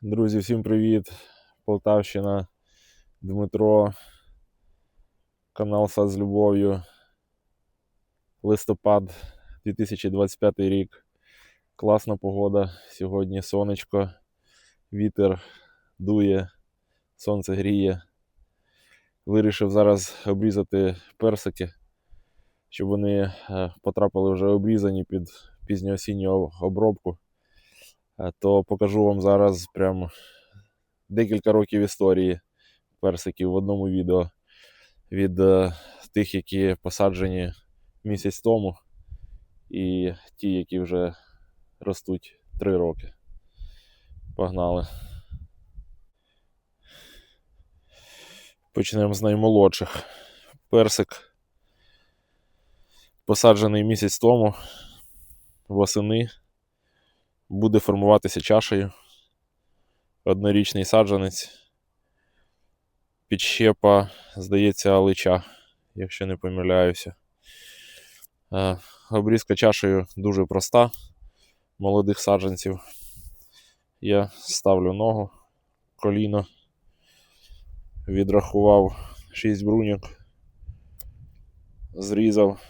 Друзі, всім привіт! Полтавщина, Дмитро, канал Сад з любов'ю. Листопад 2025 рік. Класна погода. Сьогодні сонечко, вітер дує, сонце гріє. Вирішив зараз обрізати персики, щоб вони потрапили вже обрізані під пізньоосінню обробку. То покажу вам зараз прямо декілька років історії персиків в одному відео. Від тих, які посаджені місяць тому, і ті, які вже ростуть 3 роки. Погнали. Почнемо з наймолодших. Персик посаджений місяць тому, восени, буде формуватися чашею. Однорічний саджанець. Підщепа, здається, алича, якщо не помиляюся. Обрізка чашею дуже проста. Молодих саджанців. Я ставлю ногу, коліно, відрахував 6 бруньок, зрізав,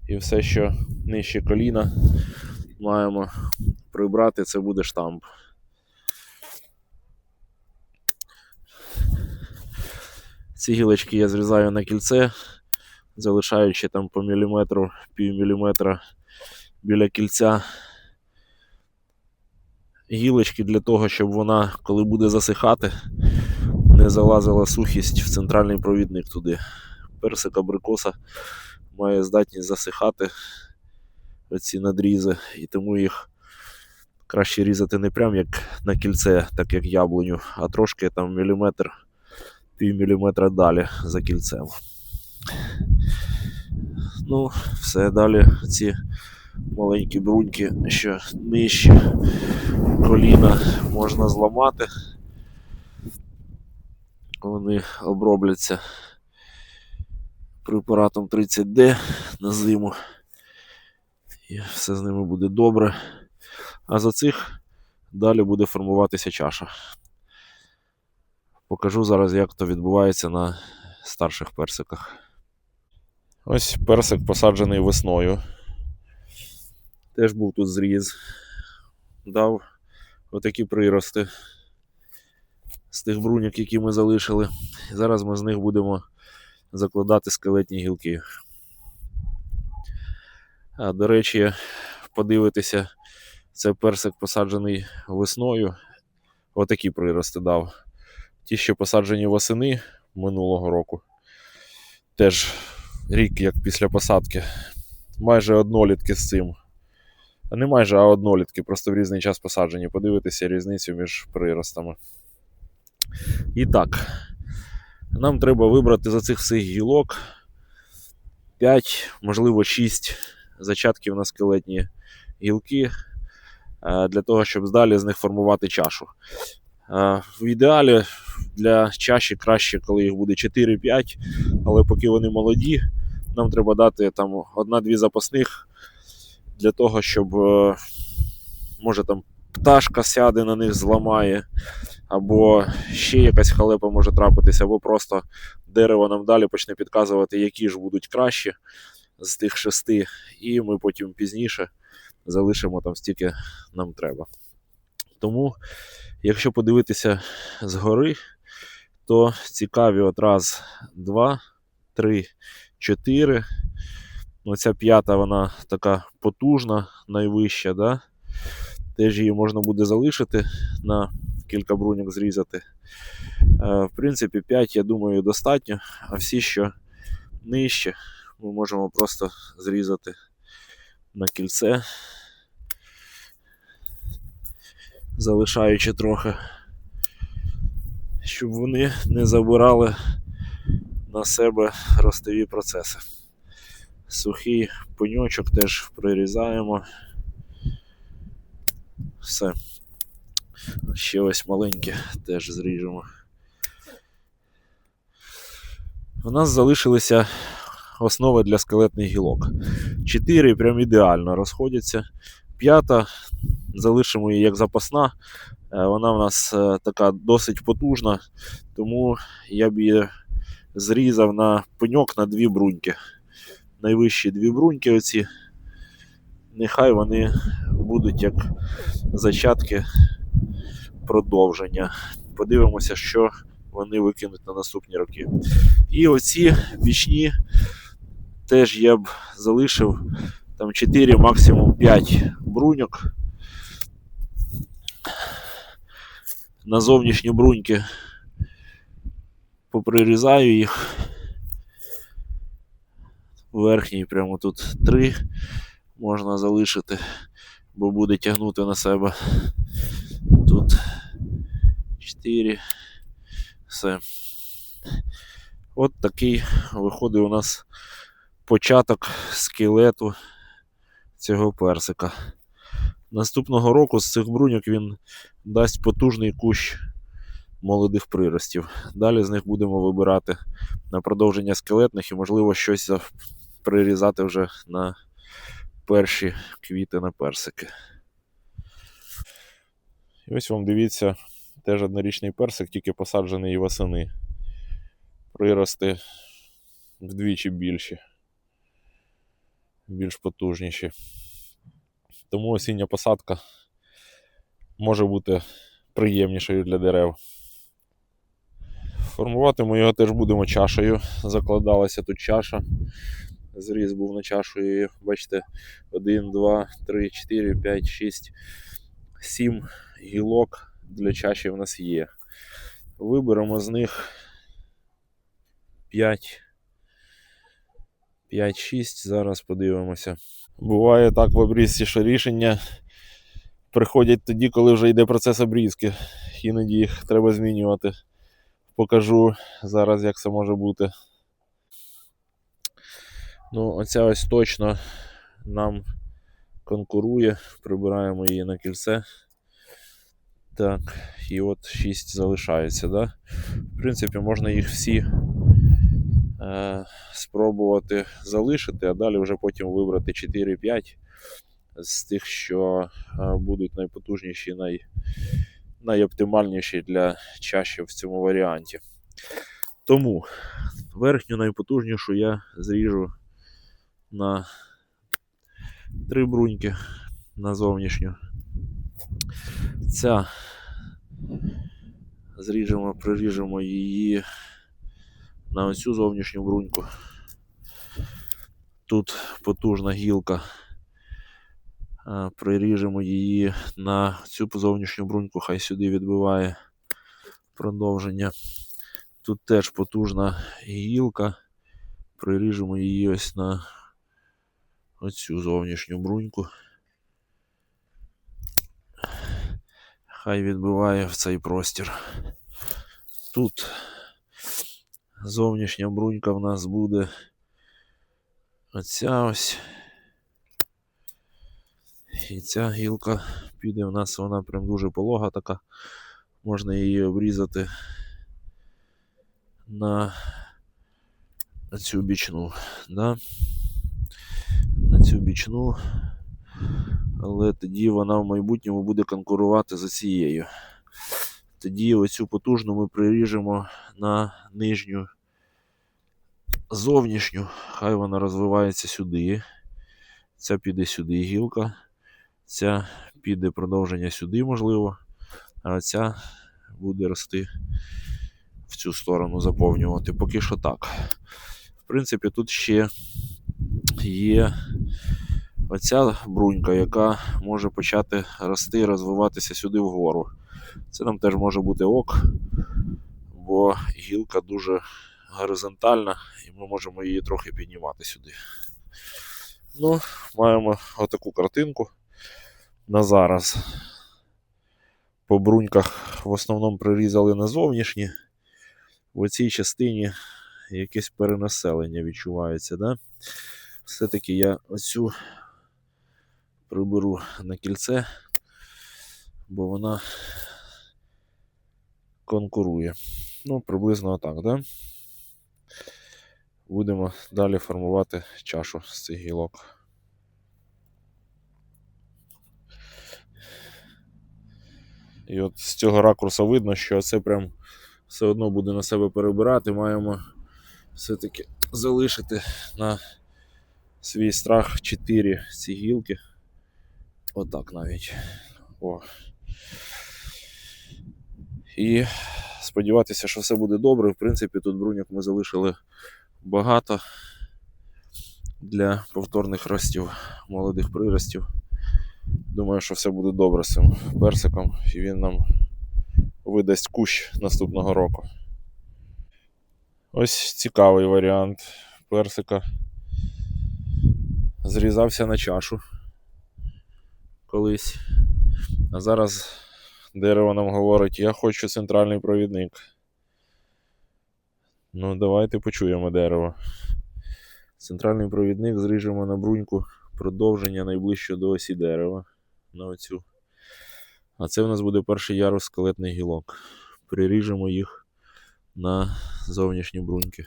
і все, що нижче коліна, маємо прибрати, це буде штамп. Ці гілочки я зрізаю на кільце, залишаючи там по міліметру, півміліметра біля кільця. Гілочки для того, щоб вона, коли буде засихати, не залазила сухість в центральний провідник туди. Персик абрикоса має здатність засихати оці надрізи, і тому їх краще різати не прям як на кільце, так як яблуню, а трошки там міліметр, півміліметра далі за кільцем. Ну, все, далі ці маленькі бруньки, що нижче коліна, можна зламати. Вони обробляться препаратом 30D на зиму. І все з ними буде добре. А за цих далі буде формуватися чаша. Покажу зараз, як то відбувається на старших персиках. Ось персик посаджений весною. Теж був тут зріз. Дав отакі прирости з тих бруньок, які ми залишили. І зараз ми з них будемо закладати скелетні гілки. До речі, подивитися, це персик посаджений весною. Отакі прирости дав. Ті, що посаджені восени минулого року. Теж рік, як після посадки. Майже однолітки з цим. Не майже, а однолітки, просто в різний час посаджені. Подивитися різницю між приростами. І так, нам треба вибрати за цих всіх гілок 5, можливо 6 зачатків на скелетні гілки, для того, щоб далі з них формувати чашу. В ідеалі для чаші краще, коли їх буде 4-5, але поки вони молоді, нам треба дати там 1-2 запасних, для того, щоб, може там пташка сяде на них, зламає, або ще якась халепа може трапитися, або просто дерево нам далі почне підказувати, які ж будуть кращі з тих 6, і ми потім пізніше залишимо там стільки нам треба. Тому, якщо подивитися згори, то цікаві от 1, 2, 3, 4. Оця 5-та, вона така потужна, найвища, да? Теж її можна буде залишити, на кілька бруньок зрізати. В принципі, 5, я думаю, достатньо, а всі, що нижче, ми можемо просто зрізати на кільце, залишаючи трохи, щоб вони не забирали на себе ростові процеси. Сухий пеньочок теж прирізаємо. Все. Ще ось маленьке теж зріжемо. У нас залишилися основи для скелетних гілок. 4 прям ідеально розходяться. 5-та залишимо її як запасна. Вона в нас така досить потужна, тому я б її зрізав на пеньок на 2 бруньки. Найвищі 2 бруньки оці. Нехай вони будуть як зачатки продовження. Подивимося, що вони викинуть на наступні роки. І оці бічні теж я б залишив там 4, максимум 5 бруньок. На зовнішні бруньки поприрізаю їх. Верхній прямо тут 3 можна залишити, бо буде тягнути на себе. Тут 4. Все. От такий виходить у нас початок скелету цього персика. Наступного року з цих бруньок він дасть потужний кущ молодих приростів. Далі з них будемо вибирати на продовження скелетних і, можливо, щось прирізати вже на перші квіти на персики. І ось вам дивіться, теж однорічний персик, тільки посаджений восени. Прирости вдвічі більші, більш потужніші. Тому осіння посадка може бути приємнішою для дерев. Формувати ми його теж будемо чашею. Закладалася тут чаша. Зріз був на чашу і, бачите, 1, 2, 3, 4, 5, 6, 7 гілок для чаші в нас є. Виберемо з них 5-6, зараз подивимося. Буває так в обрізці, що рішення приходять тоді, коли вже йде процес обрізки. Іноді їх треба змінювати. Покажу зараз, як це може бути. Ну, оця ось точно нам конкурує. Прибираємо її на кільце. Так, і от 6 залишається, да? В принципі, можна їх всі спробувати залишити, а далі вже потім вибрати 4-5 з тих, що будуть найпотужніші, найоптимальніші для чаші в цьому варіанті. Тому верхню найпотужнішу я зріжу на 3 бруньки, на зовнішню. Ця приріжемо її на оцю зовнішню бруньку. Тут потужна гілка. Приріжемо її на цю зовнішню бруньку, хай сюди відбиває продовження. Тут теж потужна гілка. Приріжемо її ось на оцю зовнішню бруньку. Хай відбиває в цей простір. Тут зовнішня брунька в нас буде оця ось. І ця гілка піде в нас, вона прям дуже полога така. Можна її обрізати на цю бічну, да? На цю бічну, але тоді вона в майбутньому буде конкурувати з цією. Тоді оцю потужну ми приріжемо на нижню зовнішню, хай вона розвивається сюди. Ця піде сюди гілка, ця піде продовження сюди, можливо, а ця буде рости в цю сторону, заповнювати. Поки що так. В принципі, тут ще є оця брунька, яка може почати рости, розвиватися сюди вгору. Це нам теж може бути ок, бо гілка дуже горизонтальна і ми можемо її трохи піднімати сюди. Ну, маємо отаку картинку на зараз. По бруньках в основному прирізали на зовнішні. В цій частині якесь перенаселення відчувається, да? Все-таки я оцю приберу на кільце, бо вона конкурує. Ну, приблизно так, да? Будемо далі формувати чашу з цих гілок. І от з цього ракурсу видно, що це прям все одно буде на себе перебирати. Маємо все-таки залишити на свій страх 4 ці гілки. Отак навіть. О. І сподіватися, що все буде добре. В принципі, тут бруньок ми залишили багато для повторних ростів, молодих приростів. Думаю, що все буде добре з цим персиком, і він нам видасть кущ наступного року. Ось цікавий варіант персика. Зрізався на чашу колись. А зараз дерево нам говорить: я хочу центральний провідник. Ну, давайте почуємо дерево. Центральний провідник зріжемо на бруньку продовження найближче до осі дерева. На оцю. А це в нас буде перший ярус скелетних гілок. Приріжемо їх на зовнішні бруньки.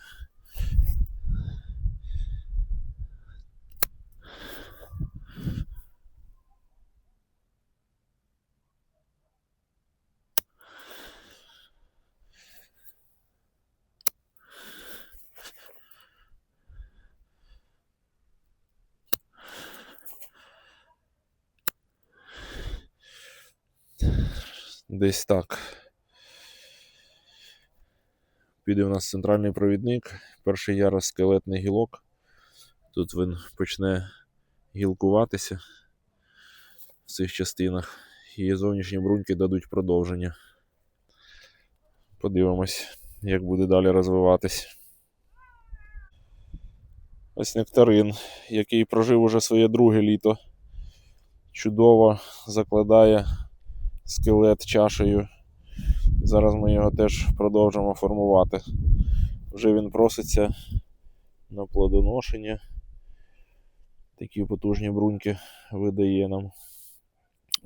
Десь так. Піде у нас центральний провідник, перший ярус скелетних гілок. Тут він почне гілкуватися в цих частинах. І зовнішні бруньки дадуть продовження. Подивимось, як буде далі розвиватись. Ось нектарин, який прожив уже своє друге літо. Чудово закладає скелет чашею. Зараз ми його теж продовжимо формувати. Вже він проситься на плодоношення. Такі потужні бруньки видає нам.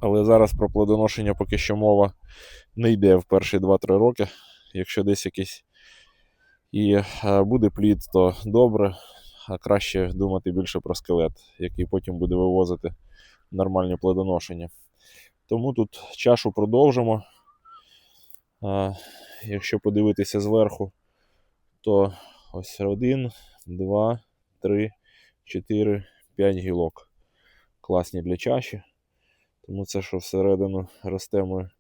Але зараз про плодоношення поки що мова не йде в перші 2-3 роки. Якщо десь якийсь і буде плід, то добре, а краще думати більше про скелет, який потім буде вивозити нормальні плодоношення. Тому тут чашу продовжимо. Якщо подивитися зверху, то ось 1, 2, 3, 4, 5 гілок. Класні для чаші. Тому це, що всередину росте, ми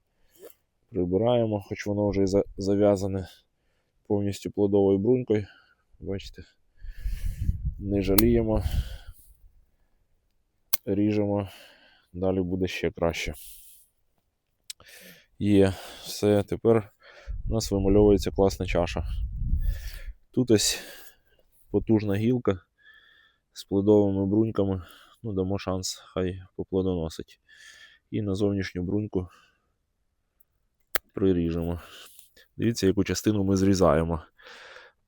прибираємо, хоч воно вже і зав'язане повністю плодовою брунькою. Бачите, не жаліємо, ріжемо, далі буде ще краще. Є, все, тепер у нас вимальовується класна чаша. Тут ось потужна гілка з плодовими бруньками. Ну, дамо шанс, хай поплодоносить. І на зовнішню бруньку приріжемо. Дивіться, яку частину ми зрізаємо.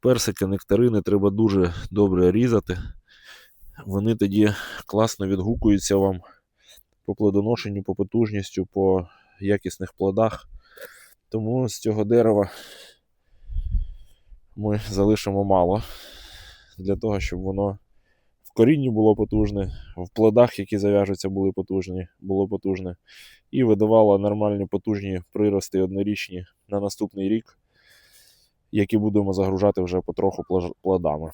Персики, нектарини треба дуже добре різати. Вони тоді класно відгукуються вам по плодоношенню, по потужністю, по якісних плодах. Тому з цього дерева ми залишимо мало. Для того, щоб воно в корінні було потужне, в плодах, які зав'яжуться, було потужне. І видавало нормальні потужні прирости однорічні на наступний рік, які будемо загружати вже потроху плодами.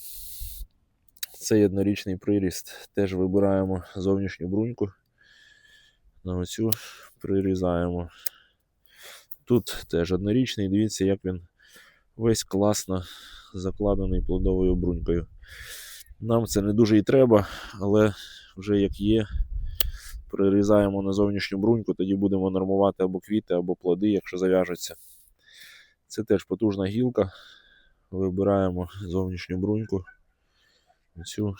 Цей однорічний приріст теж вибираємо зовнішню бруньку. На оцю прирізаємо. Тут теж однорічний, дивіться, як він весь класно закладений плодовою брунькою. Нам це не дуже і треба, але вже як є, прирізаємо на зовнішню бруньку, тоді будемо нормувати або квіти, або плоди, якщо зав'яжуться. Це теж потужна гілка. Вибираємо зовнішню бруньку. Цю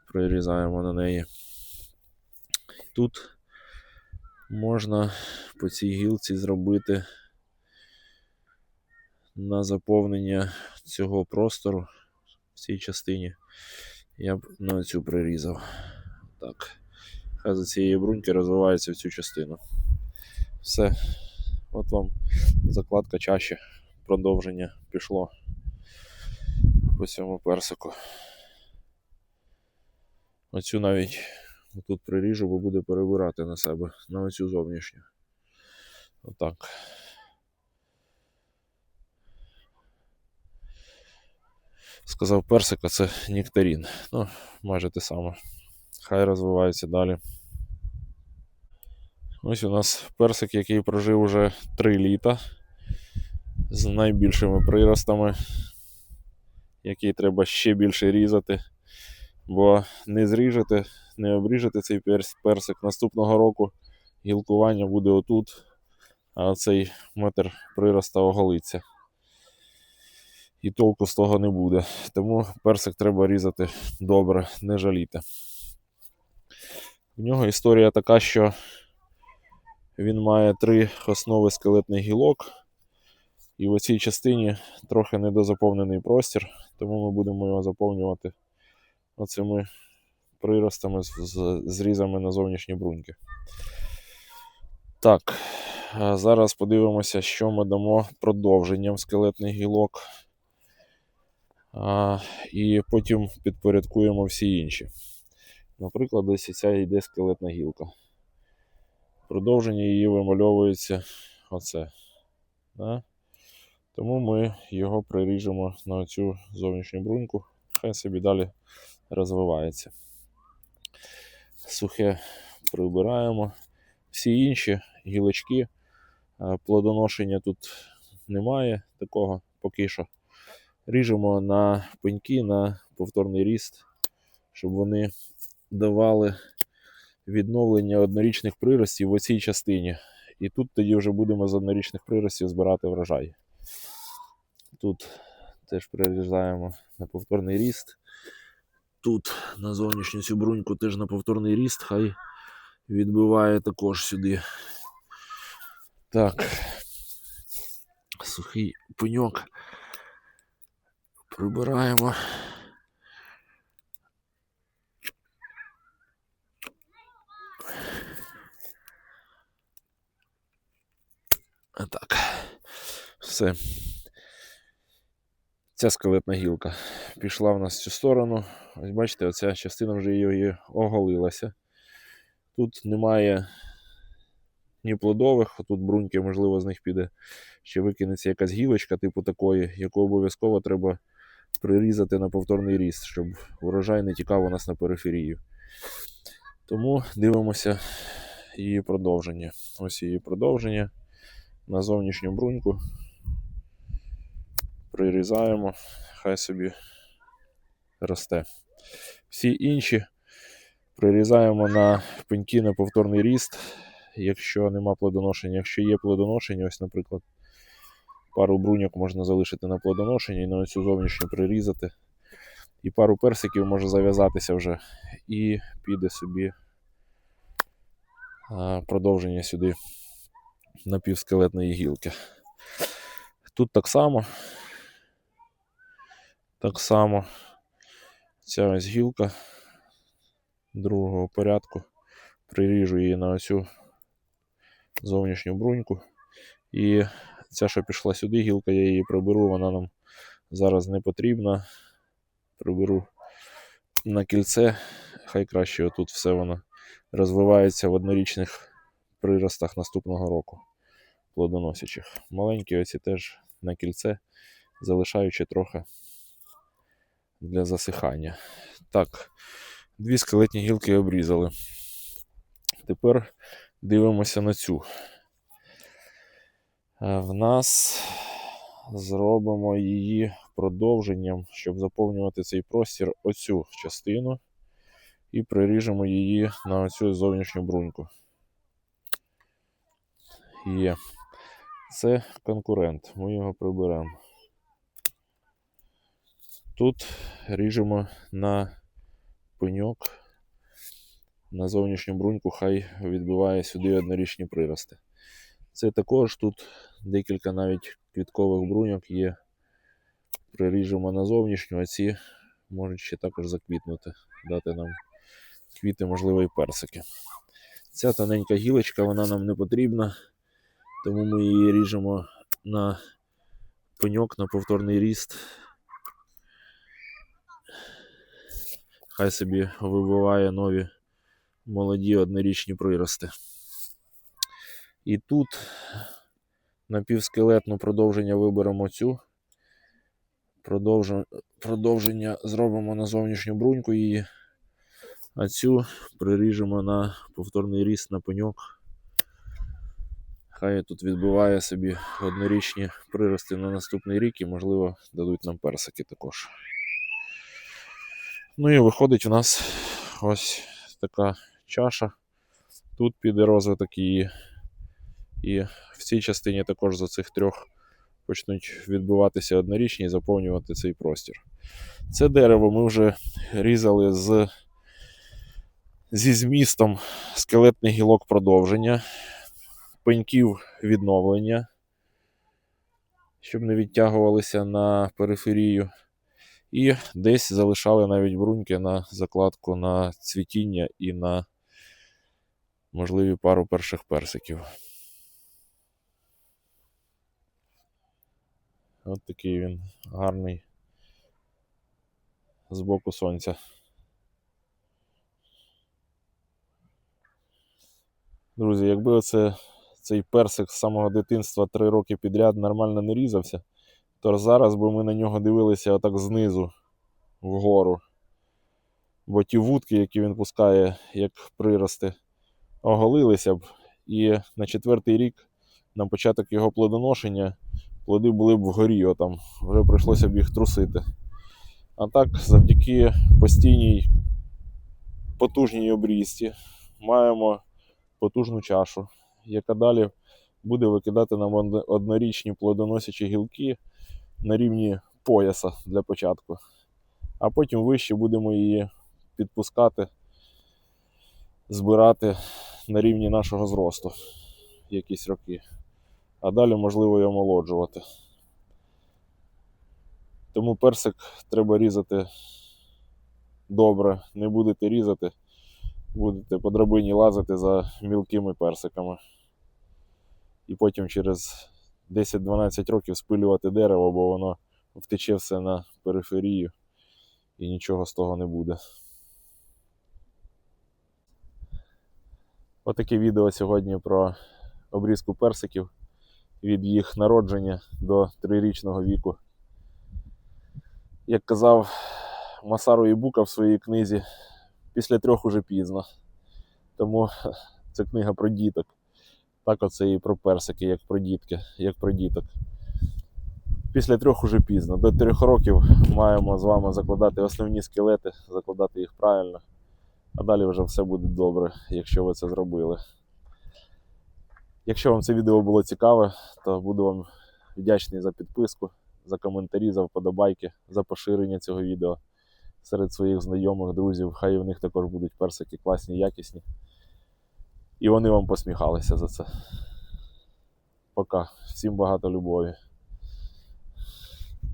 прирізаємо на неї. Тут можна по цій гілці зробити на заповнення цього простору в цій частині. Я б на цю прирізав. Так. Хай за цієї бруньки розвивається в цю частину. Все. От вам закладка чаші. Продовження пішло по цьому персику. Оцю навіть тут приріжу, бо буде перебирати на себе, на оцю зовнішню. Отак. Сказав персик, а це нектарин. Ну, майже те саме. Хай розвивається далі. Ось у нас персик, який прожив уже 3 літа. З найбільшими приростами, який треба ще більше різати. Бо не зріжете, не обріжете цей персик. Наступного року гілкування буде отут, а цей метр прироста оголиться. І толку з того не буде. Тому персик треба різати добре, не жаліти. В нього історія така, що він має 3 основи скелетних гілок. І в цій частині трохи недозаповнений простір, тому ми будемо його заповнювати оцими приростами з зрізами на зовнішні бруньки. Так, зараз подивимося, що ми дамо продовженням скелетних гілок. І потім підпорядкуємо всі інші. Наприклад, ось ця йде скелетна гілка. Продовження її вимальовується оце. Да? Тому ми його приріжемо на цю зовнішню бруньку, хай собі далі розвивається. Сухе прибираємо. Всі інші гілочки, плодоношення тут немає такого поки що. Ріжемо на пеньки, на повторний ріст, щоб вони давали відновлення однорічних приростів в оцій частині. І тут тоді вже будемо з однорічних приростів збирати врожай. Тут теж прирізаємо на повторний ріст. Тут на зовнішню цю бруньку теж на повторний ріст, хай відбиває також сюди. Так, сухий пеньок прибираємо. Так, все. Ця скелетна гілка пішла в нас в цю сторону. Ось бачите, оця частина вже її оголилася. Тут немає ні плодових, тут бруньки, можливо, з них піде, ще викинеться якась гілочка, типу такої, яку обов'язково треба прирізати на повторний ріст, щоб урожай не тікав у нас на периферію. Тому дивимося її продовження. Ось її продовження на зовнішню бруньку. Прирізаємо, хай собі росте. Всі інші прирізаємо на пеньки на повторний ріст, якщо нема плодоношення. Якщо є плодоношення, ось, наприклад, пару бруньок можна залишити на плодоношенні і на цю зовнішню прирізати. І пару персиків може зав'язатися вже. І піде собі продовження сюди напівскелетної гілки. Тут так само. Так само ця ось гілка другого порядку. Приріжу її на оцю зовнішню бруньку. І ця, що пішла сюди, гілка, я її приберу, вона нам зараз не потрібна. Приберу на кільце, хай краще отут все воно розвивається в однорічних приростах наступного року, плодоносячих. Маленькі оці теж на кільце, залишаючи трохи для засихання. Так, 2 скелетні гілки обрізали. Тепер дивимося на цю. В нас зробимо її продовженням, щоб заповнювати цей простір, оцю частину, і приріжемо її на оцю зовнішню бруньку. Є. Це конкурент, ми його приберемо. Тут ріжемо на пеньок, на зовнішню бруньку, хай відбиває сюди однорічні прирости. Це також тут декілька навіть квіткових бруньок є. Приріжемо на зовнішню, а ці можуть ще також заквітнути, дати нам квіти, можливо, і персики. Ця тоненька гілочка, вона нам не потрібна, тому ми її ріжемо на пеньок, на повторний ріст. Хай собі вибиває нові молоді однорічні прирости. І тут Напівскелетну продовження виберемо цю. Продовження зробимо на зовнішню бруньку її. А цю приріжемо на повторний ріст на пеньок. Хай тут відбиває собі однорічні прирости на наступний рік і, можливо, дадуть нам персики також. Ну і виходить у нас ось така чаша. Тут піде розвиток її. І в цій частині також з оцих трьох почнуть відбиватися однорічні і заповнювати цей простір. Це дерево ми вже різали зі змістом скелетних гілок продовження, пеньків відновлення, щоб не відтягувалися на периферію. І десь залишали навіть бруньки на закладку на цвітіння і на можливі пару перших персиків. От такий він гарний з боку сонця. Друзі, якби цей персик з самого дитинства 3 роки підряд нормально не різався, то зараз би ми на нього дивилися отак знизу вгору. Бо ті вудки, які він пускає, як прирости, оголилися б. І на 4-й рік, на початок його плодоношення, плоди були б вгорі, отам, вже прийшлося б їх трусити. А так, завдяки постійній потужній обрізці, маємо потужну чашу, яка далі буде викидати нам однорічні плодоносячі гілки на рівні пояса для початку. А потім вище будемо її підпускати, збирати на рівні нашого зросту якісь роки. А далі можливо і омолоджувати. Тому персик треба різати добре. Не будете різати, будете по драбині лазити за мілкими персиками. І потім через 10-12 років спилювати дерево, бо воно втече все на периферію і нічого з того не буде. Отаке відео сьогодні про обрізку персиків від їх народження до 3-річного віку. Як казав Масару Ібука в своїй книзі, після 3 уже пізно. Тому це книга про діток. Так оце і про персики, як про дітки, як про діток. Після 3 уже пізно. До 3 років маємо з вами закладати основні скелети, закладати їх правильно. А далі вже все буде добре, якщо ви це зробили. Якщо вам це відео було цікаве, то буду вам вдячний за підписку, за коментарі, за вподобайки, за поширення цього відео серед своїх знайомих, друзів. Хай у них також будуть персики класні, якісні. І вони вам посміхалися за це. Пока. Всім багато любові.